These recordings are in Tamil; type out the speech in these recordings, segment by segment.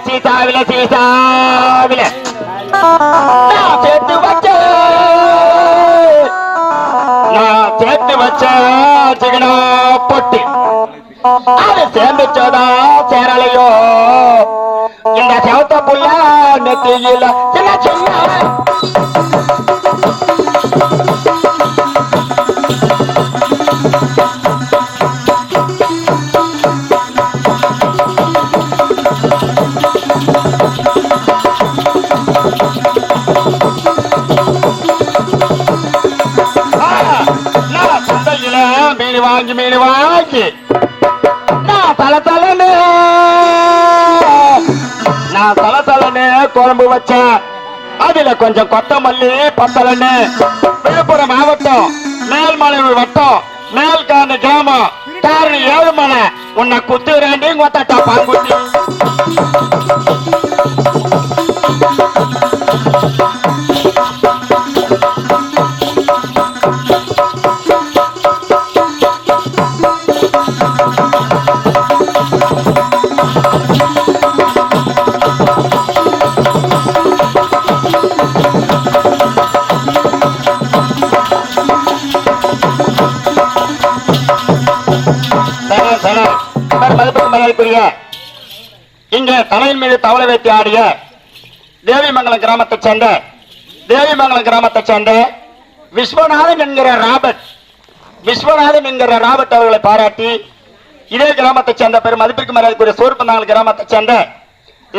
சீசாவில சீசாவில நான் சேர்த்து வச்ச சிகனா பொட்டி அது சேர்ந்துச்சதா சேரலையோ இந்த செவத்த புள்ள நெத்தியில சின்ன சின்ன மீன் வாங்கி நான் தலத்தலன்னு குழம்பு வச்சேன். அதுல கொஞ்சம் கொத்தமல்லி பத்தலன்னு விழுப்புரம் மாவட்டம் மேல்மலை வட்டம் மேல்கான கிராமம் காரணி ஏழுமலை உன்னை குத்துறாண்டி கொத்தட்டா பாங்குட்டி இங்க தலையின் மீது தவளை வைத்து ஆடிய தேவிமங்கலம் கிராமத்தை சேர்ந்த விஸ்வநாதன் என்கிற ராபர்ட் அவர்களை பாராட்டி இதே கிராமத்தை சேர்ந்த பெரும் மதிப்பிற்கு மரியாதைக்குரிய சூர்பந்தாங்கல் கிராமத்தை சேர்ந்த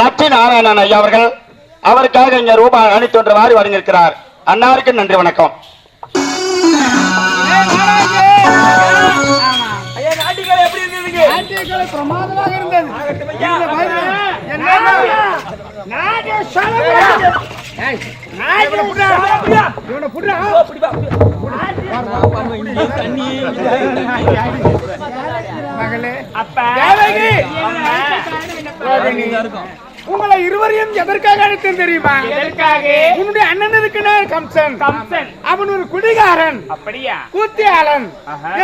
லட்சுமி நாராயணன் ஐயா அவர்கள் அவருக்காக இங்க ரூபாய் அணித்து ஒன்று வாரி வழங்கியிருக்கிறார். அன்னாருக்கு நன்றி வணக்கம். பிரமாதமாக இருந்தது. மகளே உங்களை இருவரையும் எதற்காக அழைத்தேன் தெரியுமா? உன்னுடைய அண்ணன் இருக்கிறார் கம்சன். அவன் ஒரு குடிகாரன், அப்படியா கூத்தியாளன்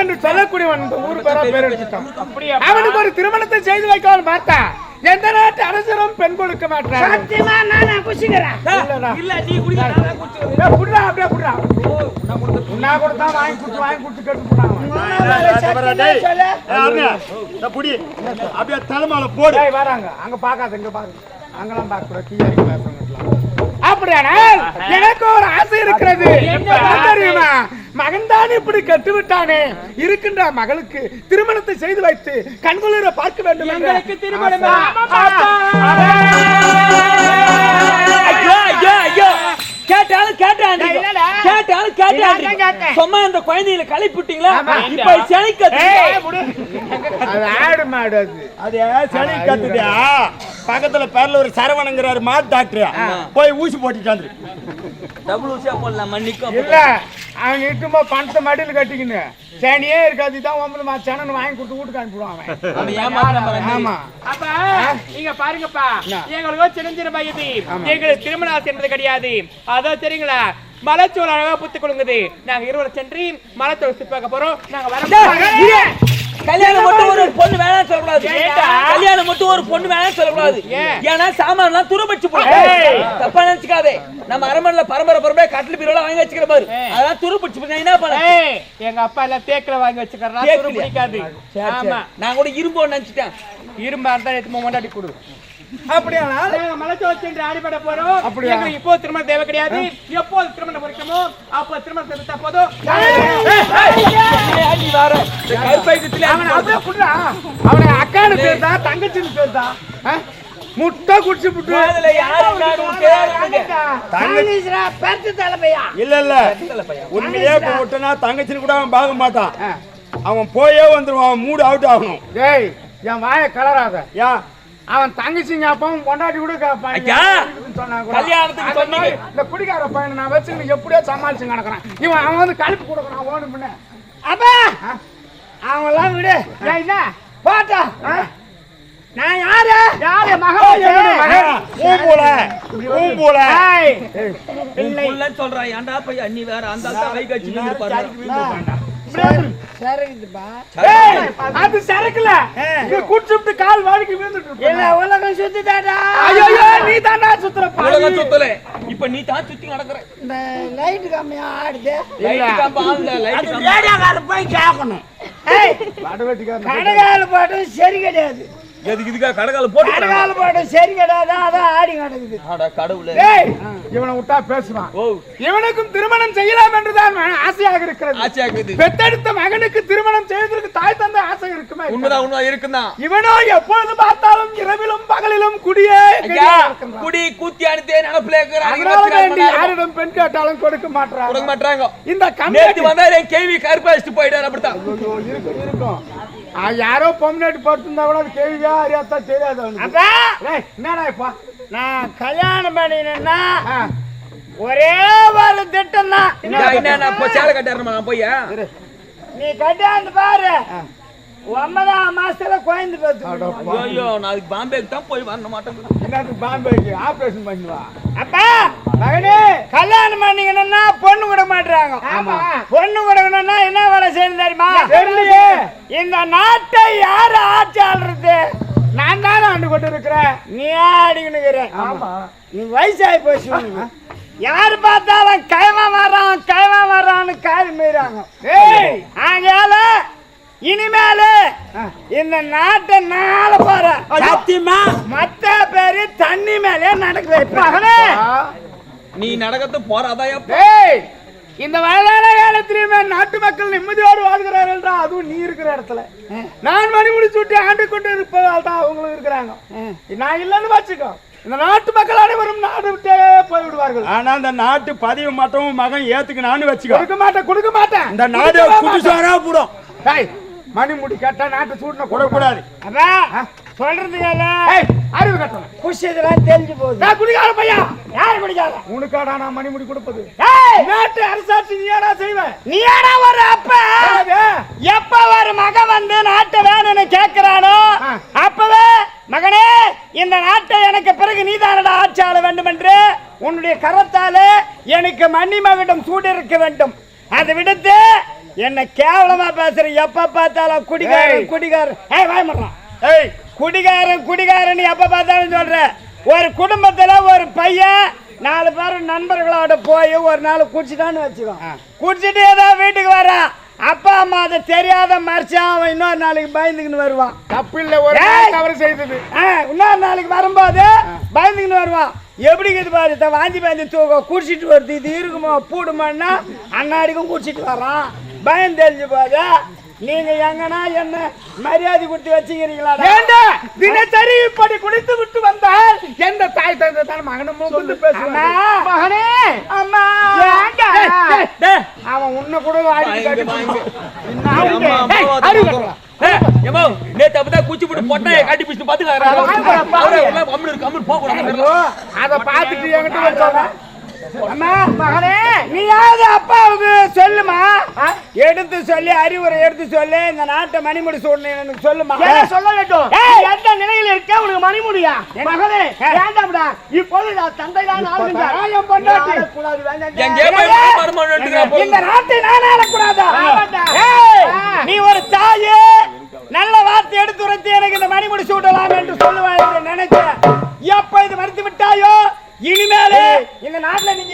என்று சொல்லக்கூடியவன். ஊர் பேர் வச்சுட்டான். அவனுக்கு ஒரு திருமணத்தை செய்து வைக்கலாம் பார்த்தா எந்த நாட்டு அரசரும் பெண் கொடுக்க மாட்டான். சத்தியமா நான் குடிக்கிறேன். இல்ல நீ குடிக்கிறா புடுடா அப்படியே புடுடா. உன்னா கொடுத்தா வாங்கி குடிச்சு கேட்டு போறாங்க. புடி அப்படியே தலைமால போடு. வராங்க அங்க பாக்காத இங்க பாருங்க. அங்கெல்லாம் பாக்குற கீழே பேசுறாங்க. அப்படியானால் எனக்கு ஒரு ஆசை இருக்கிறது. தெரியுமா? மகன் தான் இப்படி கட்டு விட்டானே, இருக்கின்ற மகளுக்கு திருமணத்தை செய்து வைத்து கண்குளிர பார்க்க வேண்டும். எங்களுக்கு திருமணம் சும்மா அந்த குழந்தைகளை கழிப்பிட்டீங்களா? பக்கத்துல பேர்ல ஒரு சரவணங்கிறாரு மாட்டு டாக்டர் போய் ஊசி போட்டுட்டாரு. டபுள் ஊசியா போடலாம் மன்னிக்கும். இல்ல அவங்க இட்டுமா பணத்தை மடியில் கட்டிக்கின்னு சேனியே இருக்காது தான் ஒம்பது சேனன் வாங்கி கொடுத்து வீட்டுக்கு அனுப்பிடுவாங்க. ஆமா அப்ப நீங்க பாருங்கப்பா, எங்களுக்கு சின்ன சின்ன பையது எங்களுக்கு திருமண ஆசை என்பது கிடையாது. அதான் தெரியுங்களா, மலைச்சோறு அழகா புத்து கொடுங்குது. நாங்க இருவரும் சென்று மலைச்சோறு சுத்தி பார்க்க போறோம். நாங்க வர கல்யாணம் மட்டும் ஒரு பொண்ணு வேணாம் சொல்லக்கூடாது. கல்யாணம் மட்டும் ஒரு பொண்ணு வேணாம் சொல்லக்கூடாது. ஏன்னா சாமான் எல்லாம் துருபடிச்சு போயிடும். தப்பா நினைச்சுக்காதே. நம்ம அரண்மனையில பரம்பரை கட்டில் பீரோல வாங்கி வச்சுக்கிற பாரு, அதான் துருபடிச்சு போய் என்ன பண்ண. எங்க அப்பா எல்லாம் தேக்கில வாங்கி வச்சுக்கிறா, துருபிடிக்காது. ஆமா, நான் கூட இரும்பு நினைச்சிட்டேன். இரும்பா இருந்தா எடுத்து மொண்டாட்டி கொடு. அப்படியானால் மலைச்சோறு சென்று ஆடிப்பட போறோம். எங்களுக்கு இப்போ திருமணம் தேவை கிடையாது. எப்போது திருமணம் முடிக்கமோ அப்போ திருமணம் செஞ்சா போதும். அவனை அக்கானு பேருதா தங்கச்சின்னு பேருதா? முட்டை குடிச்சு புட்டு இல்ல உண்மையே போட்டனா தங்கச்சின்னு கூட அவன் பார்க்க மாட்டான். அவன் போயே வந்துருவான். மூடு அவுட் ஆகணும். ஏய் என் வாய கலராத. ஏன் அவன் தங்கச்சிங்க அப்பவும் பொண்டாட்டி கூட கல்யாணத்துக்கு சொன்னீங்க. இந்த குடிக்கார பையனை நான் வச்சு எப்படியோ சமாளிச்சு கிடக்குறான். இவன் அவன் வந்து கழுப்பு கொடுக்குறான். ஓடு பண்ண அப்பா அவன் எல்லாம் விடு. என்ன பாட்டா நான் யாரு சொல்றான். ஏன்டா போய் அண்ணி வேற அந்த கை கட்சி அது சரக்குல குடிச்சுட்டு கால் வாடிக்கு விழுந்துட்டு என்ன உலகம் சுத்திட்டாடா ஐயோ நீ தானா சுத்துற உலகம் சுத்தல இப்ப நீ தான் சுத்தி நடக்குற இந்த லைட் கம்மியா ஆடுது லைட் கம்பா ஆன்ல லைட் கம்பா ரேடியோக்கார போய் கேட்கணும் வடவெட்டிக்காரன் கடகால பாட்டும் சரி கிடையாது எதுக்கு இதுக்கா கடகால போட்டு கடகால பாட்டும் சரி கிடையாது அதான் ஆடி கிடக்குது அட கடவுளே டேய் இவனை விட்டா பேசுவான் ஓ இவனுக்கும் திருமணம் செய்யலாம் என்றுதான் ஆசையாக இருக்கிறது ஆச்சேக்குது பெத்தெடுத்த மகனுக்கு திருமணம் செய்வதற்கு தாய் தந்தை ஆசை இருக்குமே உண்மைதான் உண்மை இருக்குதான் இவனோ எப்பொழுது பார்த்தாலும் இரவிலும் பகலிலும் குடியே ஐயா குடி கூத்தி அடித்தே நினைப்புல அதனால வேண்டி இருக்கிறாங்க யாரிடம் பெண் கேட்டாலும் கொடுக்க மாட்டாங்க கொடுக்க மாட்டாங்க இந்த நேத்து கம்யூனிட்டி வந்தா என் கேள்வி கருப்பாச்சிட்டு போயிட்டாரு அப்படித்தான் இருக்கும் யாரோ பொம்னாட்டி படுத்திருந்தா கூட அது கேள்வியா அறியாத்தா தெரியாது அவனுக்கு. அப்பா ஏய், என்னடா இப்ப நான் கல்யாணம் பண்ணினா ஒரே ஒரு திட்டம் தான் என்ன நான் போய் சேலை கட்டாருமா நான் போய் நீ கல்யாணம் பாரு 9ஆம் மாசத்துல குழந்தை பார்த்து ஐயோ நான் அதுக்கு பாம்பேக்கு தான் போய் வர மாட்டேங்குது என்னது பாம்பேக்கு ஆபரேஷன் பண்ணுவா அப்பா மகனே கல்யாணம் பண்ணீங்கன்னா பொண்ணு விட மாட்டாங்க ஆமா. பொண்ணு விடணும்னா என்ன வேலை செய்யணும் தெரியுமா தெரியலையே இந்த நாட்டை யாரு ஆட்சி ஆள்றது நான் தானே ஆண்டு கொண்டு இருக்கிறேன் நீ ஆடிக்கிட்டு ஆமா நீ வயசாகி போச்சு உனக்கு. யாரு பார்த்தாலும் கைவா வர்றான்னு காது மீறாங்க ஏய் ஆகையால இனிமேல இந்த நாட்டை நாள போற சத்தியமா மத்த பேரு தண்ணி மேலே நடக்குது மகனே நீ நடக்கத்து போறாதாயா ஏய் இந்த வயதான காலத்திலுமே நாட்டு மக்கள் நிம்மதியோடு வாழ்கிறார்கள் என்றால் அதுவும் நீ இருக்கிற இடத்துல நான் மணி முடிச்சு விட்டு ஆண்டு கொண்டு இருப்பதால் தான் அவங்களும் இருக்கிறாங்க நான் இல்லைன்னு வச்சுக்கோ இந்த நாட்டு மக்கள் அனைவரும் நாடு விட்டே போய் விடுவார்கள் ஆனா அந்த நாட்டு பதிவு மட்டும் மகன் ஏத்துக்கணும்னு வச்சுக்கோ கொடுக்க மாட்டேன் இந்த நாடு குடிசாரா போடும் டேய் மணி முடி கேட்டா நாட்டு சூடுன கூடாது அப்பா சொல்றது கேளு ஏய் அறிவு கட்டணும் குஷியதெல்லாம் தெரிஞ்சு போகுது நான் குடிக்கார பையா யாரு குடிக்காத உனக்காடா நான் மணி முடி கொடுப்பது ஏய் நாட்டு அரசாட்சி நீ ஏடா செய்வேன் நீ ஏடா ஒரு அப்பா எப்ப ஒரு மகன் வந்து நாட்டை வேணும்னு கேட்கிறானோ அப்பவே மகனே இந்த நாட்டை எனக்கு பிறகு நீதானடா ஆட்சி ஆள வேண்டும் என்று உன்னுடைய கரத்தாலே எனக்கு மன்னிமகிடம் சூடிருக்க வேண்டும் அதை விடுத்து என்ன கேவலமா பேசுற எப்ப பார்த்தாலும் குடிகாரன் ஏய் வாய் மாட்டான் ஏய் குடிகாரன் எப்ப பார்த்தாலும் சொல்ற ஒரு குடும்பத்துல ஒரு பையன் 4 பேர் நண்பர்களோட போய் ஒரு நாள் குடிச்சிட்டான்னு வச்சுக்கோ குடிச்சிட்டு ஏதோ வீட்டுக்கு வரான் அப்பா அம்மா அதை தெரியாத மறைச்சா அவன் இன்னொரு நாளைக்கு பயந்துக்கின்னு வருவான் தப்பு இல்ல ஒரு தவறு செய்தது இன்னொரு நாளைக்கு வரும்போது பயந்துக்கின்னு வருவான் எப்படி இது பாரு வாந்தி பயந்து தூக்கம் குடிச்சிட்டு வருது இது இருக்குமோ பூடுமான்னா அண்ணாடிக்கும் குடிச்சிட்டு வரான் பயம் தெரிஞ்சு போது நீங்க எங்கன்னா என்ன மரியாதை கொடுத்து வச்சுக்கிறீங்களா தினசரி இப்படி குடித்து விட்டு வந்தால் எந்த தாய் தந்தை தான் மகனும் முகுந்து பேசுவான் மகனே அம்மா அவன் உன்னை கூட நேத்து அப்பதான் குச்சி போட்டு பொட்டையை காட்டி பிடிச்சு அதை பார்த்துட்டு என்கிட்ட வச்சாங்க அம்மா மகனே நீயாவது அப்பாவுக்கு சொல்லுமா எடுத்து சொல்லி அறிவுரை எடுத்து சொல்லு இந்த நாட்டை மணிமுடி சூழ்நிலை எனக்கு சொல்லுமா சொல்ல வேண்டும் எந்த நிலையில் இருக்க உனக்கு மணிமுடியா மகனே வேண்டாம்டா இப்போது தந்தை தான் இந்த நாட்டை நான் ஆளக்கூடாதா நீ ஒரு தாயே நல்ல வார்த்தை எடுத்து உரைத்து எனக்கு இந்த மணிமுடி சூட்டலாம் என்று சொல்லுவாய் என்று நினைச்சேன் எப்ப இது மறுத்து விட்டாயோ இனிமேலே இந்த நாட்டுல நீங்க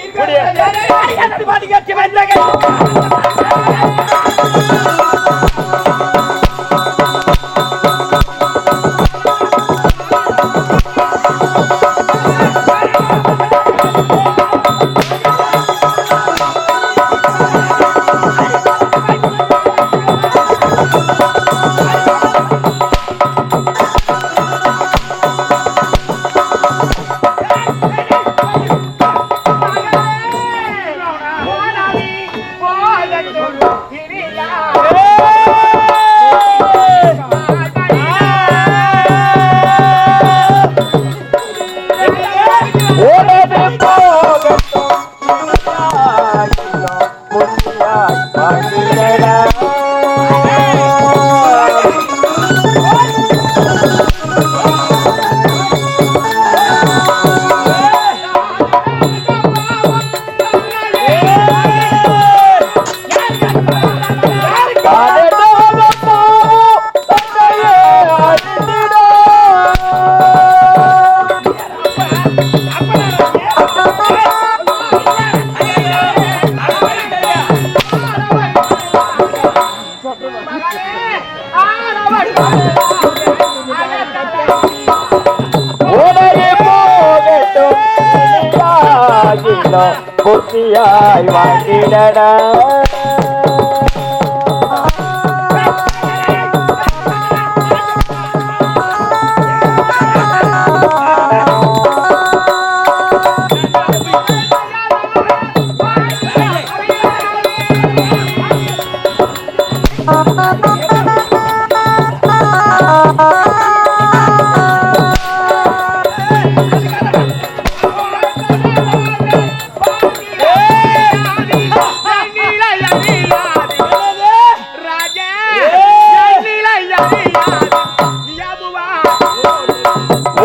உனது போகட்டும் இனியாகிலும் புத்தியாய் வாங்கிடடா.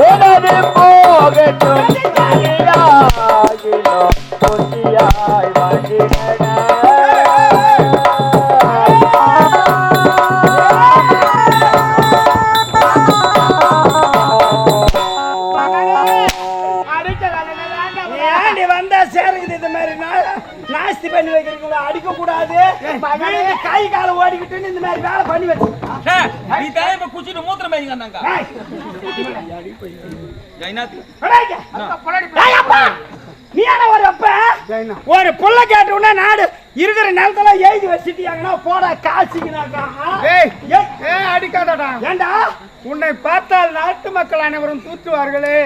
உனது போகட்டும் இனியாகிலும் புத்தியாய் வாங்கிடடா. ஏண்டி வந்தா சேருக்குது இந்த மாதிரி நாஸ்தி பண்ணி வைக்கிறீங்களா? அடிக்க கூடாது, கை கால ஓடிக்கிட்டு இந்த மாதிரி வேலை பண்ணி வச்சு நீ தான் இப்ப குச்சிட்டு மூத்திரம் மேய்ங்க அண்ணாங்க. நீ என்ன ஒரு அப்ப ஒரு புள்ள கேட்டவுடனே நாடு இருக்கிற நிலத்துல எழுதி வச்சுட்டியாங்கன்னா போட காசிக்கிறாக்கா. அடிக்காதடா. ஏண்டா உன்னை பார்த்தால் நாட்டு மக்கள் அனைவரும் தூற்றுவார்களே.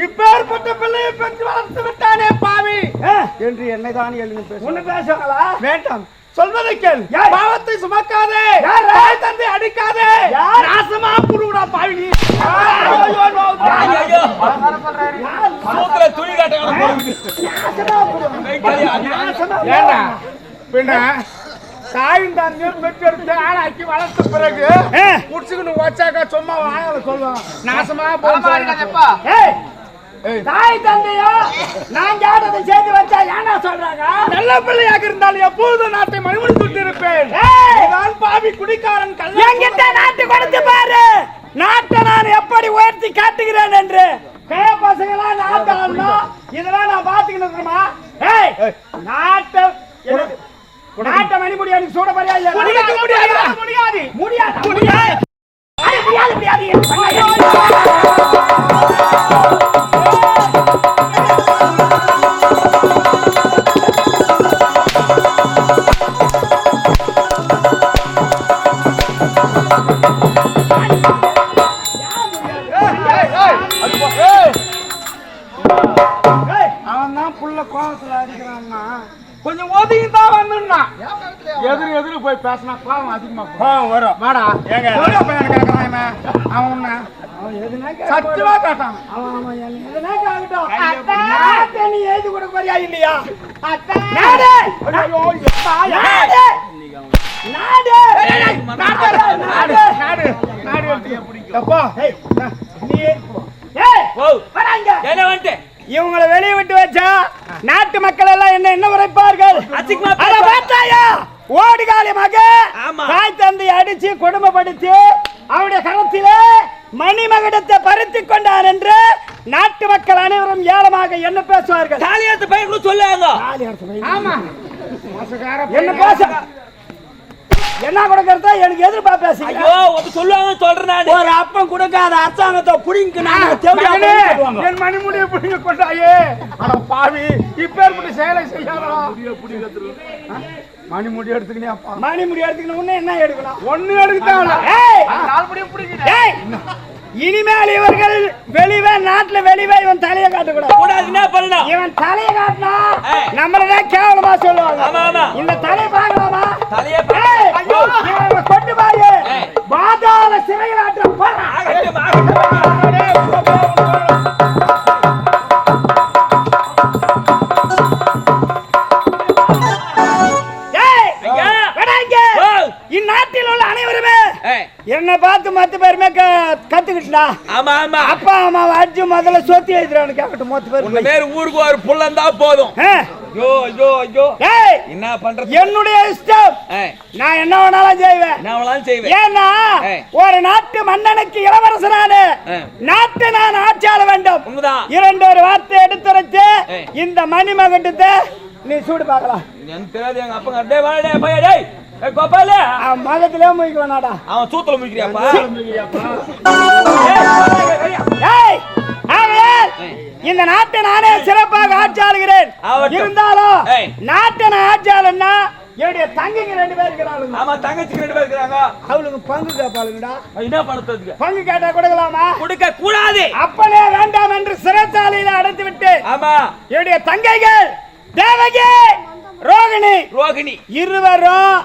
இப்பேற்பட்ட பிள்ளையை பெற்று வளர்த்து விட்டானே பாவி என்று என்னைதான் எழுதி ஒண்ணு பேசுவாங்களா? வேண்டாம், சொல்வதை கேள். பாவத்தை சுமக்காதே, தாய் தந்தை அடிக்காதே, நாசமா புடுடா பாவி நீ. மூத்திர துணி காட்ட ஏண்டா பின்ன தாயும் தந்தையும் பெற்றெடுத்து ஆளாக்கி வளர்த்த பிறகு குடிச்சுக்கணும் வச்சாக்கா சும்மா வாயால சொல்லுவான் நாசமா போப்பா. தாய் தந்தையோ நான் கேட்டதை சேர்த்து வச்சா ஏன்னா சொல்றாங்க? நல்ல பிள்ளையாக இருந்தால் எப்பொழுதும் நாட்டை மறுமொழி சுட்டு இருப்பேன். நான் பாவி குடிக்காரன் என்கிட்ட நாட்டு கொடுத்து பாரு, நாட்டை நான் எப்படி உயர்த்தி காட்டுகிறேன் என்று. கே பசங்களா நாட்டாளோ இதெல்லாம் நான் பாத்துக்கிட்டு இருக்கணுமா? நாட்டை நாட்டை மணிமுடி எனக்கு சூட பாரியா? முடியாது முடியாது முடியாது முடியாது முடியாது. அவன் தான் புள்ள கோபத்துல அடிக்கிறான்னா கொஞ்சம் ஒதுங்கி தான் வந்துன்னா எதிரி போய் பேசினா கோபம் அதிகமா வரும். வாடா ஏங்க? பையன் கேட்கறான் அவன் உன்ன சத்தியமா கேட்டான். நீ எழுதி கொடுக்க போறியா இல்லையா? இவங்களை வெளியே விட்டு வச்சா நாட்டு மக்கள் எல்லாம் என்ன உரைப்பார்கள்? ஓடுகாலி மக தாய் தந்தை அடிச்சு குடும்பப்படுத்தி அவருடைய கணத்திலே மணிமகுடத்தை பறித்து கொண்டார் என்று நாட்டு மக்கள் அனைவரும் ஏளமாக என்ன பேசுவார்கள்? தாலியாத்து பையன் சொல்லுவாங்க. ஆமா என்ன பேச என்ன கொடுக்கறதா எனக்கு எதிர்ப்பா பேசுங்க. ஐயோ ஒரு சொல்லுவாங்க சொல்றேன் நான். ஒரு அப்பம் கொடுக்காத அரசாங்கத்தை புடிங்க என் மணிமுடியை புடிங்க கொண்டாயே. அட பாவி இப்பேற்பட்ட செயலை செய்யாதா? மணிமுடி எடுத்துக்கினியாப்பா? மணிமுடி எடுத்துக்கணும். ஒண்ணு என்ன எடுக்கலாம்? ஒண்ணு எடுக்கத்தாவல. இனிமேல் இவர்கள் வெளிவே நாட்டுல வெளிவே இவன் தலையை காட்டக்கூடாது. என்ன பண்ணலாம்? இவன் தலையை காட்டினா நம்மளதான் கேவலமா சொல்லுவாங்க. இந்த தலையை பார்க்கலாமா? தலையை கொண்டு பாரு பாதாள சிறையில் ஆற்ற இந்நாட்டில் உள்ள அனைவருமே என்ன பார்த்து மத்த பேருமே கத்துக்கிட்டா. ஆமா ஆமா. அப்பா அம்மாவை அடிச்சு முதல்ல சொத்தி எழுதுறான்னு கேட்கட்டும். மொத்த பேர் ஊருக்கு ஒரு புள்ளந்தா போதும். என்ன பண்றது? என்னுடைய இஷ்டம். நான் என்ன வேணாலும் செய்வேன். ஏன்னா ஒரு நாட்டு மன்னனுக்கு இளவரசனான நாட்டை நான் ஆட்சியாள வேண்டும். இரண்டு ஒரு வார்த்தை எடுத்துரைச்சு இந்த மணிமகுடத்தை நீ சூடு பார்க்கலாம். எனக்கு தெரியாது. எங்க அப்பா கோபால அவன் மகத்திலே முடிக்க வேணாடா. அவன் சூத்துல முடிக்கிறியாப்பா? ஏய், ஆகையால் இந்த நாட்டை நானே சிறப்பாக ஆட்சி ஆளுகிறேன். ஆகட்டும். இருந்தாலும் ஏய். நாட்டை நான் ஆட்சி ஆளுன்னா என்னுடைய தங்கைங்க 2 பேர் இருக்கிறாளுங்க. ஆமா, தங்கச்சிக்கு 2 பேர் இருக்காங்க. அவளுக்கு பங்கு கேட்பாளுங்கடா. என்ன பணத்துக்கு பங்கு கேட்டா கொடுக்கலாமா? கொடுக்க கூடாது. அப்பனே வேண்டாம் என்று சிறைச்சாலையில அடைத்து விட்டு ஆமா, என்னுடைய தங்கைகள் தேவகி, ரோகிணி இருவரும்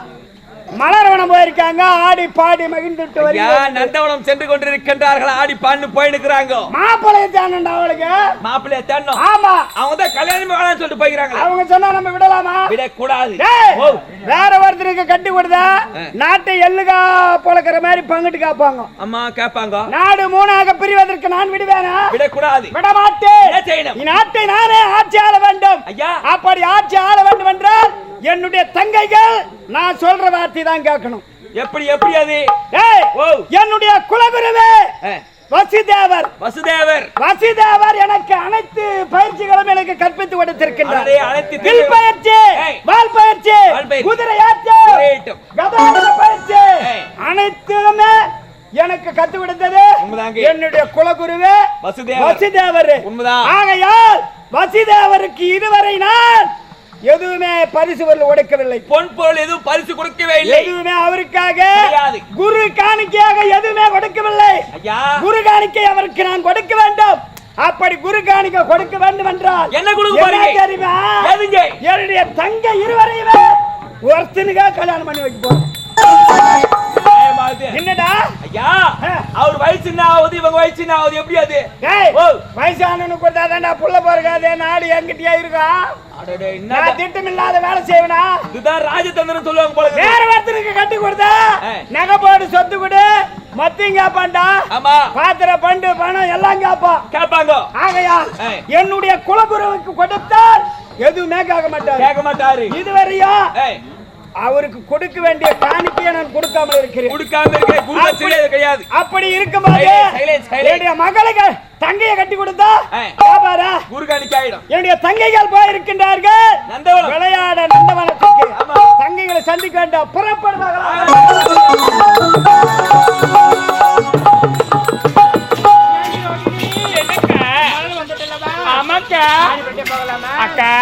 மலர்வனம் போயிருக்காங்க. ஆடி பாடி மகிழ்ந்துட்டு வருகிறார்கள். நந்தவனம் சென்று கொண்டிருக்கின்றார்கள். ஆடி பாண்டு போயிருக்கிறாங்க. மாப்பிள்ளைய தேனண்டா அவளுக்கு. மாப்பிள்ளைய தேடணும். ஆமா, அவங்க தான் கல்யாணம் வேணாம்னு சொல்லிட்டு போய்க்கிறாங்க. அவங்க சொன்னா நம்ம விடலாமா? விடக்கூடாது. டேய், வேற ஒருத்தருக்கு கட்டி கொடுத்தா நாட்டை எள்ளுகா பொழக்கிற மாதிரி பங்கிட்டு காப்பாங்க. அம்மா கேட்பாங்க. நாடு 3ஆக பிரிவதற்கு நான் விடுவேனா? விடக்கூடாது. விட மாட்டேன். என்ன செய்யணும்? இந்நாட்டை நானே ஆட்சி ஆள வேண்டும். ஐயா, அப்படி ஆட்சி ஆள வேண்டும் என்றால் என்னுடைய தங்கைகள் நான் சொல்ற வார்த்தை தான் கேட்கணும். எப்படி எப்படி அது? ஏய், ஓ, என்னுடைய குலகுருவே வசுதேவர் எனக்கு அனைத்து பயிற்சிகளும் எனக்கு கற்பித்து கொடுத்திருக்கின்றார். வில் பயிற்சி, வால் பயிற்சி, குதிரை ஏற்றம், கதாயுத பயிற்சி அனைத்துமே எனக்கு கத்து கொடுத்தது என்னுடைய குலகுருவே வசுதேவர். ஆகையால் வசுதேவருக்கு இதுவரை நான் எதுவுமே பரிசு பொருள் கொடுக்கவில்லை. பொன் பொருள் எதுவும் பரிசு கொடுக்கவே இல்லை. எதுவுமே அவருக்காக குரு காணிக்கையாக எதுவுமே கொடுக்கவில்லை. குரு காணிக்கை அவருக்கு நான் கொடுக்க வேண்டும். அப்படி குரு காணிக்கை கொடுக்க வேண்டும் என்றால் என்ன கொடுக்க தெரியுமா? என்னுடைய தங்கை இருவரையுமே ஒருத்தனுக்காக கல்யாணம் பண்ணி வைக்க போறேன். என்னடா ஐயா, அவர் வயசு ஆகுது, இவங்க வயசு ஆகுது. எப்படி அது? வயசானு கொடுத்தாதான்டா புள்ள போறக்காதே. நாடு என்கிட்டயா இருக்கா? நான் திட்டம் இல்லாத வேலை செய்வனா? இதுதான் ராஜதந்திரம் சொல்லுவாங்க போல. வேற ஒருத்தருக்கு கட்டி கொடுத்தா நகை போடு, சொத்து கொடு, மத்தியும் கேப்பான்டா. ஆமா, பாத்திர பண்டு பணம் எல்லாம் கேட்பாங்க. ஆகையா என்னுடைய குலகுருவுக்கு கொடுத்தால் எதுவுமே கேட்க மாட்டாரு. இதுவரையும் அவருக்கு கொடுக்க வேண்டிய காணிக்கையை நான் கொடுக்காமல் இருக்கிறேன். கிடையாது. அப்படி இருக்கும்போது என்னுடைய மகளுக்கு தங்கையை கட்டி கொடுத்தா குரு காணிக்கை ஆயிடும். என்னுடைய தங்கைகள் போயிருக்கின்றார்கள் விளையாட நந்தவனத்துக்கு. தங்கைகளை சந்திக்க வேண்டாம், புறப்படுவார்கள். அக்கா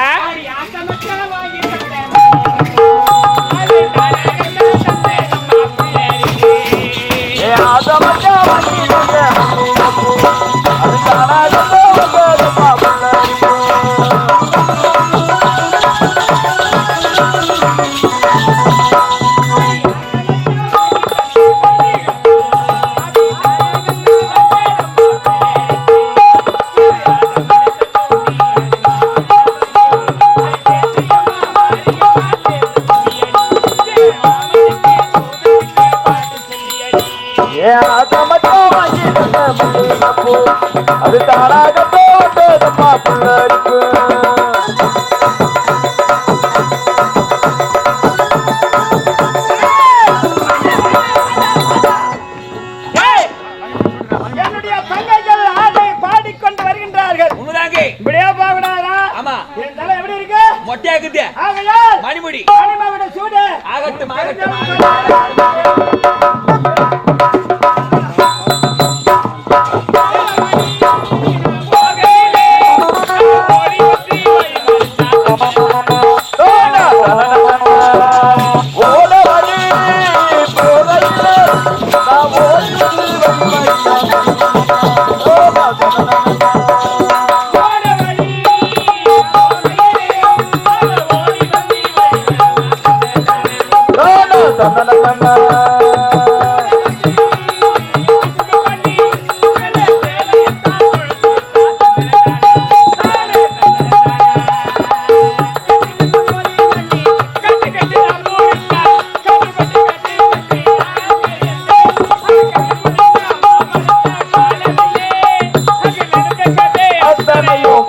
அது தானாக போட்டதப்பா புள்ளரிப்பு. என்னுடைய தங்கைகள் ஆடை பாடிக்கொண்டு வருகின்றார்கள். இப்படியே போகக்கூடாதா? ஆமா, என் தலை எப்படி இருக்கு? மொட்டையாக்குது. ஆகையால் மணிமுடி மணிமகுட சூடு ஆகட்டும்.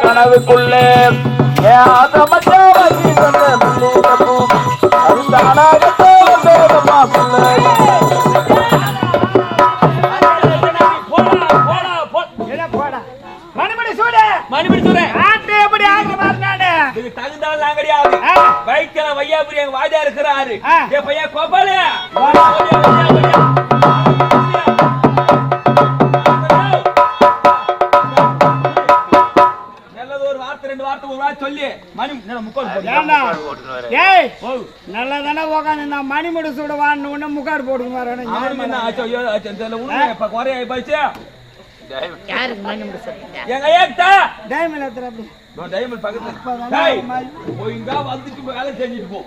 கனவுக்குள்ளே மணிமுடி சூடு ஆட்டு எப்படி ஆடுற மாதிரி நானு தகுந்தாலும் நான் கிடையாது. வைக்கல வையா பத்மநாபபுரி எங்க வாஜா இருக்கிறாரு ஆ. ஏ பையன் கோபாலு நல்லது ஒரு வார்த்தை ரெண்டு வார்த்தை ஒரு வார்த்தை சொல்லி மணி முக்கால் ஏண்டா ஏய் நல்லதானே உக்காந்து நான் மணிமுடி சுட வான்னு உடனே முக்காடு போடுங்க அவனுக்கு என்ன ஆச்சோ ஐயோ ஆச்சோ தெரியல உனக்கு இப்ப குறைய போயிச்சு யாருக்கு மணிமுடி சொல்றீங்க? எங்க ஏத்தா டைமில் எத்தனை அப்படி டைமண்ட் பக்கத்துல டேய் போயிங்க வந்துட்டு வேலை செஞ்சுட்டு போ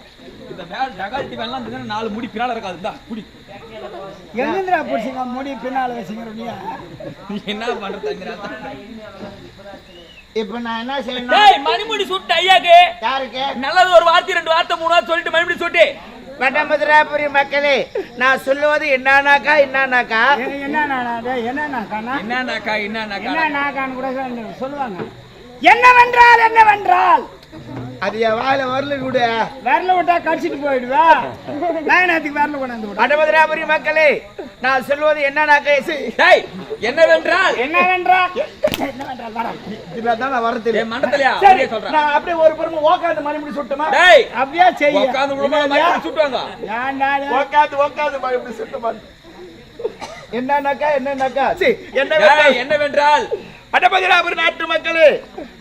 இந்த வேலை டகால்ட்டி வேலை இருந்தா நாலு முடி பின்னால இருக்காது இந்தா குடி எங்கேந்திரா பிடிச்சிங்க முடி பின்னால வச்சுக்கிறீங்க நீ என்ன பண்றது இப்ப நான் என்ன செய்யணும்? டேய் மணிமுடி சுட்டு ஐயாக்கு யாருக்கு? நல்லது ஒரு வார்த்தை ரெண்டு வார்த்தை மூணு வார்த்தை சொல்லிட்டு மணிமுடி சுட்டு வடமதுராபுரி மக்களே, நான் சொல்லுவது என்னன்னாக்கா என்னன்னாக்கா என்னன்னாக்கா என்னன்னாக்கான்னு கூட சொல்லுவாங்க. என்னவென்றால் என்னவென்றால் அது என் வாயில வரல விடு. விரல விட்டா கடிச்சிட்டு போயிடுவா. நாயனாத்துக்கு விரல கொண்டாந்து விடு. வடமதுராபுரி மக்களே, நான் சொல்லுவது என்னன்னாக்கா டேய் என்னவென்றால் என்னவென்றால் இதுலதான் நான் வரது ஏ மண்டத்தலையா சரி, அப்படியே சொல்றேன் நான் அப்படியே ஒரு புறம் உட்காந்து மணிமுடி சுட்டுமா? டேய் அப்படியே செய்ய. உட்கார்ந்து விடுமா மணிமுடி சுட்டுவாங்க உட்காந்து இப்படி சுத்தமா என்னன்னாக்கா என்னன்னாக்கா டேய் என்னவென்றால் வடமதுராபுரி நாட்டு மக்களே,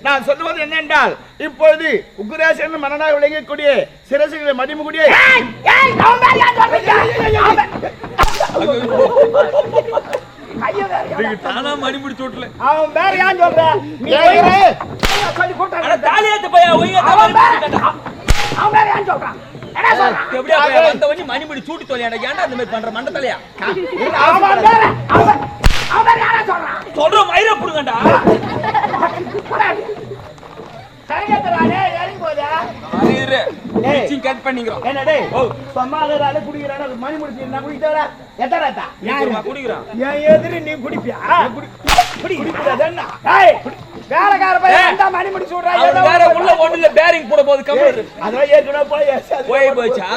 நான் சொல்லுவது என்னென்றால் இப்பொழுது உக்ரேசன் மன்னனாக விளங்கக்கூடிய சிரசுகளை மடிமுடியே தானா மணிமுடி சுட்டல அவன் வேற ஏன் சொல்ற? நீ சொல்லி கூட்டாங்க. அட தாலியாத்து பையா ஒய்யா அவன் வேற ஏன் சொல்றான்? என்ன சொல்றான்? எப்படியா பையா வந்தவனி மணிமுடி சூட்டி தொலையாடா ஏன்டா இந்த மாதிரி பண்ற மண்டத்தலையா அவன் வேற அவன் வேற யாரா சொல்றான்? சொல்ற மயிர புடுங்கடா சரிகத்தறானே இறங்கி போதா? இரு மிக்சிங் கட் பண்ணிக்கிறோம் என்ன டேய்? சமாதானால குடிக்கறானே மணி முடிச்சு நான் குடிக்கறா. எத்தறடா? நான் குடிக்கிறேன் ஏன் எதிரி நீ குடிப்பியா? குடிக்குறதன்னா. டேய் வேறக்கார பையன் அந்த மணி முடிச்சு விடுறா. அவன் வேற உள்ள ஒண்ணுல பேரிங் போட போகுது கம்பெனி அதெல்லாம் ஏற்கனவே போய் போச்சா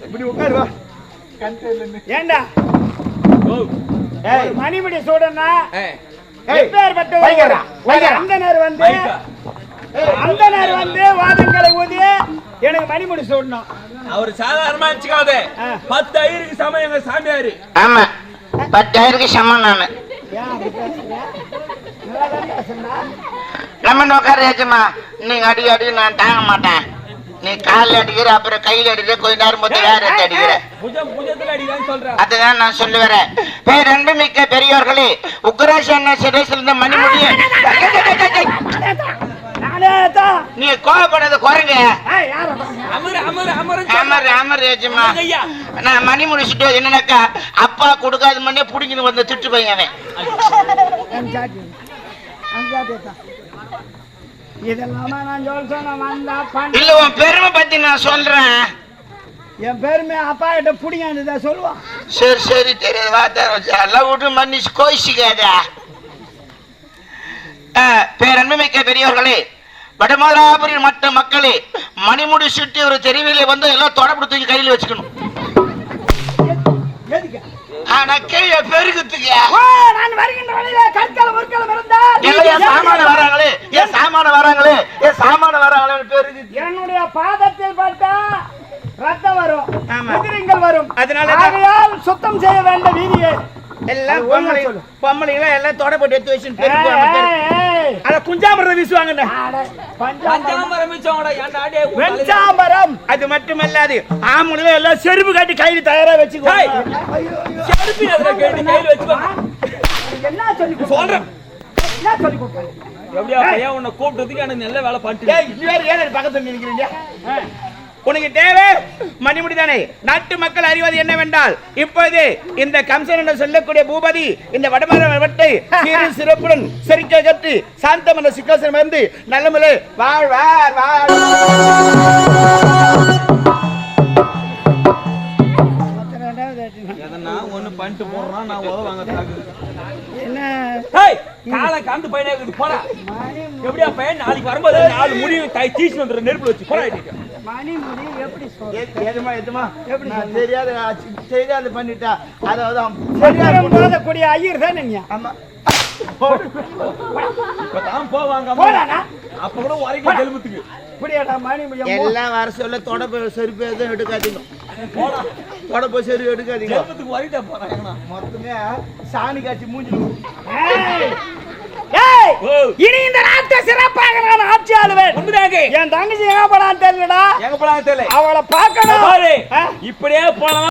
இப்படி உட்காரு வா. ஏண்டா ஏய் மணிமுடி சூடனா எப்பேர்பட்ட அந்தனர் வந்து அந்தனர் வந்து வாதங்களை ஊதி எனக்கு மணிமுடி சூடணும். அவர் சாதாரணமா நினைச்சுக்காதே 10 ஐயருக்கு சமம் எங்க சாமியாரு ஆமா 10,000 சமம் நானு நம்ம நோக்கார ஏஜமா நீங்க அடி அடி நான் தாங்க மாட்டேன். நீ காலில் அடிக்கிற அப்புறம் கையில் அடிக்கிற கொஞ்ச நேரம் மொத்தம் வேற அடிக்கிற புஜத்துல அடிக்கிறான்னு சொல்றேன் அதுதான் நான் சொல்லுவேன். பேரன்பு மிக்க பெரியோர்களே, உக்ரேசன் சிறைசிலிருந்த மணிமுடியை நீ கோவப்படாத குறைங்க. அமர் ஏஜமா நான் மணி முடிச்சுட்டு என்னன்னாக்கா அப்பா கொடுக்காத மணியை புடிங்கின்னு வந்து திட்டு பையன் இதெல்லாமா நான் சொல்றேன் வந்தா இல்ல உன் பெருமை பத்தி நான் சொல்றேன். என் பெருமை அப்பா கிட்ட புடிங்க சொல்லுவான். சரி சரி தெரியாது வார்த்தை எல்லாம் விட்டு மன்னிச்சு கோயிச்சுக்காத. பேரன்பு மிக்க பெரியவர்களே, வடமதுராபுரி மற்ற மக்களே, மணிமுடி சுட்டி ஒரு தெருவிலே வந்து எல்லாம் தொடர்பு தூக்கி கையில் வச்சுக்கணும். ஆனா கீழே பெருகுத்துக்க சாமான வராங்களே ஏன் சாமான வராங்களே ஏன் சாமான வராங்களே பெருகு என்னுடைய பாதத்தில் பார்த்தா ரத்தம் வரும், உதிரங்கள் வரும். அதனால சுத்தம் செய்ய வேண்ட வீதியை எல்லாம் பொம்மளைங்க எல்லாம் தொடப்பட்டு எடுத்து வச்சு அத குஞ்சாமரம் வீசுவாங்க. பஞ்சாமரம் மிச்சோட ஏன்டா அடே வெஞ்சாமரம் அது மட்டுமல்லாது ஆம்பளை எல்லாம் செருப்பு காட்டி கையில தயாரா வச்சுக்கோ. செருப்பு எதுல கேட்டு கையில வச்சுக்கோ என்ன சொல்லி சொல்றேன் என்ன சொல்லி கொடுப்பாங்க? எப்படியா பையா உன்னை கூப்பிட்டதுக்கு எனக்கு நல்ல வேலை பண்ணிட்டு ஏன் பக்கத்துல நிக்கிறீங்க? உனக்கு தேவை மணிமுடி தானே. நாட்டு மக்கள் அறிவது என்னவென்றால் இப்போது இந்த கம்சன் என்று சொல்லக்கூடிய பூபதி இந்த வடமரவட்டை சிறப்புடன் செரிக்க கட்டு சாந்தமன சிக்காசனம் இருந்து நல்லமுறை வாழ்வார் வாழ். எதனா ஒண்ணு பண்ணிட்டு போடுறான் நான் உதவ வாங்க என்ன காலை காந்து பையனே போடா. எப்படியா பையன் நாளைக்கு வரும்போது 4 முடியும் தீச்சு வந்துடுற நெருப்புல வச்சு போடா. மணிமுடி எப்படி எப்படி தெரியாது பண்ணிட்டா அதாவது ஐயர் தானே. ஆமா இப்பதான் போவாங்க போடானா அப்ப கூட உரைக்கும் ஜெல்பத்துக்கு இப்படியாடா மணி எல்லாம் வர சொல்ல தொடப்ப செருப்பு எதுவும் எடுக்காதீங்க தொடப்ப செருப்பு எடுக்காதீங்க ஜெல்பத்துக்கு உரைட்டா போறாங்க மொத்தமே சாணி காய்ச்சி மூஞ்சி ஏய், இனி இந்த நாட்டை சிறப்பாக நான் ஆட்சி ஆளுவேன். உண்மைதாங்க. என் தங்கச்சி எங்க போனான்னு தெரியலடா. எங்க போனான்னு தெரியல. அவளை பார்க்கணும். பாரு, இப்படியே போனா